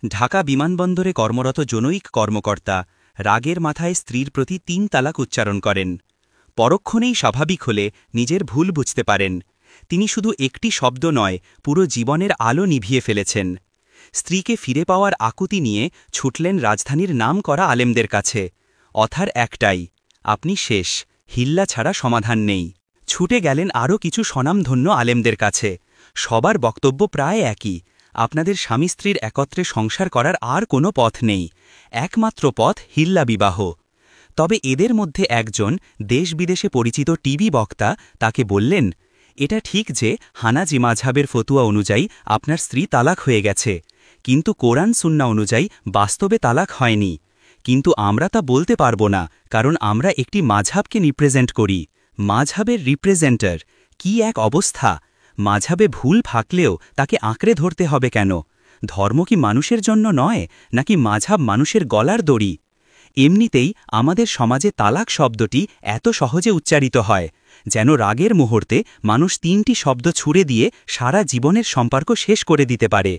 ঢাকা বিমানবন্দরে কর্মরত জনৈক কর্মকর্তা রাগের মাথায় স্ত্রীর প্রতি ৩ তালাক উচ্চারণ করেন। পরক্ষণেই স্বাভাবিক হলে নিজের ভুল বুঝতে পারেন। তিনি শুধু একটি শব্দ নয়, পুরো জীবনের আলো নিভিয়ে ফেলেছেন। স্ত্রীকে ফিরে পাওয়ার আকুতি নিয়ে ছুটলেন রাজধানীর নামকরা আলেমদের কাছে। অথার একটাই, আপনি শেষ, হিল্লা ছাড়া সমাধান নেই। ছুটে গেলেন আরও কিছু স্বনামধন্য আলেমদের কাছে। সবার বক্তব্য প্রায় একই, আপনাদের স্বামী স্ত্রীর একত্রে সংসার করার আর কোনো পথ নেই, একমাত্র পথ হিল্লা বিবাহ। তবে এদের মধ্যে একজন দেশ বিদেশে পরিচিত টিভি বক্তা তাকে বললেন, এটা ঠিক যে হানাজি মাযহাবের ফতুয়া অনুযায়ী আপনার স্ত্রী তালাক হয়ে গেছে, কিন্তু কোরআন সুন্নাহ অনুযায়ী বাস্তবে তালাক হয়নি। কিন্তু আমরা তা বলতে পারব না, কারণ আমরা একটি মাযহাবকে রিপ্রেজেন্ট করি। মাযহাবের রিপ্রেজেন্টার, কি এক অবস্থা! মাযহাবে ভুল থাকলেও তাকে আঁকড়ে ধরতে হবে কেন? ধর্ম কি মানুষের জন্য নয়, নাকি মাযহাব মানুষের গলার দড়ি? এমনিতেই আমাদের সমাজে তালাক শব্দটি এত সহজে উচ্চারিত হয়, যেন রাগের মুহূর্তে মানুষ ৩টি শব্দ ছুড়ে দিয়ে সারা জীবনের সম্পর্ক শেষ করে দিতে পারে।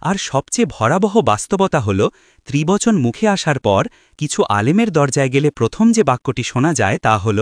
আর সবচেয়ে ভয়াবহ বাস্তবতা হল, ত্রিবচন মুখে আসার পর কিছু আলেমের দরজায় গেলে প্রথম যে বাক্যটি শোনা যায় তা হল,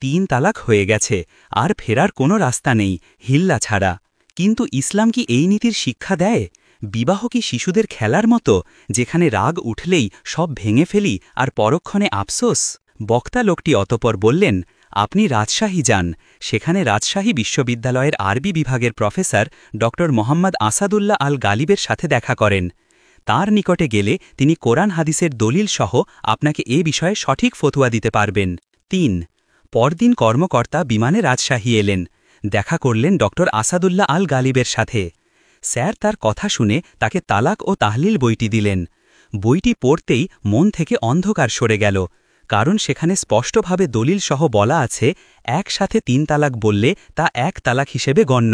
৩ তালাক হয়ে গেছে, আর ফেরার কোনো রাস্তা নেই, হিল্লা ছাড়া। কিন্তু ইসলাম কি এই নীতির শিক্ষা দেয়? বিবাহ কি শিশুদের খেলার মতো, যেখানে রাগ উঠলেই সব ভেঙে ফেলি আর পরক্ষণে আফসোস? বক্তা লোকটি অতপর বললেন, আপনি রাজশাহী যান, সেখানে রাজশাহী বিশ্ববিদ্যালয়ের আরবি বিভাগের প্রফেসর ড মোহাম্মদ আসাদুল্লাহ আল গালিবের সাথে দেখা করেন। তার নিকটে গেলে তিনি কোরআন হাদিসের দলিল সহ আপনাকে এ বিষয়ে সঠিক ফতুয়া দিতে পারবেন। ৩ পরদিন কর্মকর্তা বিমানে রাজশাহী এলেন। দেখা করলেন ড আসাদুল্লাহ আল গালিবের সাথে। স্যার তার কথা শুনে তাকে তালাক ও তাহলিল বইটি দিলেন। বইটি পড়তেই মন থেকে অন্ধকার সরে গেল, কারণ সেখানে স্পষ্টভাবে দলিল সহ বলা আছে, একসাথে ৩ তালাক বললে তা ১ তালাক হিসেবে গণ্য।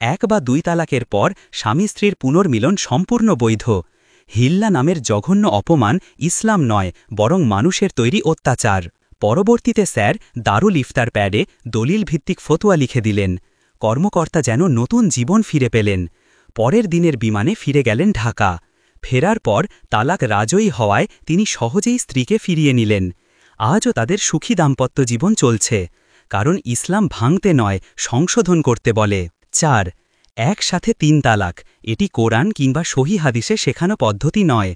১ বা ২ তালাকের পর স্বামী স্ত্রীর পুনর্মিলন সম্পূর্ণ বৈধ। হিল্লা নামের জঘন্য অপমান ইসলাম নয়, বরং মানুষের তৈরি অত্যাচার। পরবর্তীতে স্যার দারুল ইফতার প্যাডে দলিল ভিত্তিক ফতোয়া লিখে দিলেন। কর্মকর্তা যেন নতুন জীবন ফিরে পেলেন। পরের দিনের বিমানে ফিরে গেলেন ঢাকা। ফেরার পর তালাক রাজয়ী হওয়ায় তিনি সহজেই স্ত্রীকে ফিরিয়ে নিলেন। আজও তাদের সুখী দাম্পত্য জীবন চলছে, কারণ ইসলাম ভাঙতে নয়, সংশোধন করতে বলে। ৪ একসাথে ৩ তালাক, এটি কোরআন কিংবা সহিহ হাদিসে শেখানো পদ্ধতি নয়।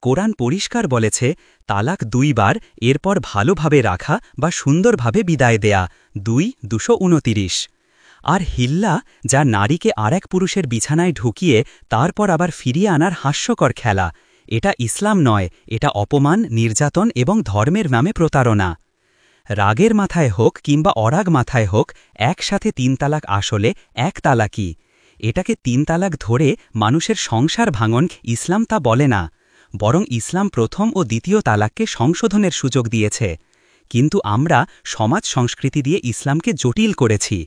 কোরআন পরিষ্কার বলেছে, তালাক ২ বার, এরপর ভালোভাবে রাখা বা সুন্দরভাবে বিদায় দেয়া। ২:২29। আর হিল্লা, যা নারীকে আরেক পুরুষের বিছানায় ঢুকিয়ে তারপর আবার ফিরিয়ে আনার হাস্যকর খেলা, এটা ইসলাম নয়, এটা অপমান, নির্যাতন এবং ধর্মের নামে প্রতারণা। রাগের মাথায় হোক কিংবা অরাগ মাথায় হোক, একসাথে ৩ তালাক আসলে ১ তালাকই। এটাকে ৩ তালাক ধরে মানুষের সংসার ভাঙন ইসলাম তা বলে না, বরং ইসলাম প্রথম ও দ্বিতীয় তালাককে সংশোধনের সুযোগ দিয়েছে। কিন্তু আমরা সমাজ সংস্কৃতি দিয়ে ইসলামকে জটিল করেছি,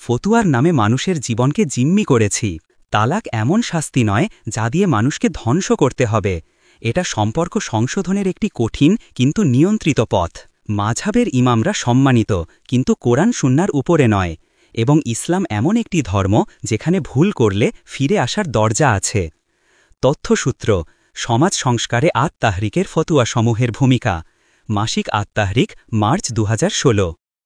ফতুয়ার নামে মানুষের জীবনকে জিম্মি করেছি। তালাক এমন শাস্তি নয় যা দিয়ে মানুষকে ধ্বংস করতে হবে, এটা সম্পর্ক সংশোধনের একটি কঠিন কিন্তু নিয়ন্ত্রিত পথ। মাযহাবের ইমামরা সম্মানিত, কিন্তু কোরআন সুন্নাহর উপরে নয়, এবং ইসলাম এমন একটি ধর্ম যেখানে ভুল করলে ফিরে আসার দরজা আছে। তথ্যসূত্র: সমাজ সংস্কারে আত-তাহরিকের ফতুয়া সমূহের ভূমিকা। মাসিক আত-তাহরিক, মার্চ 2016।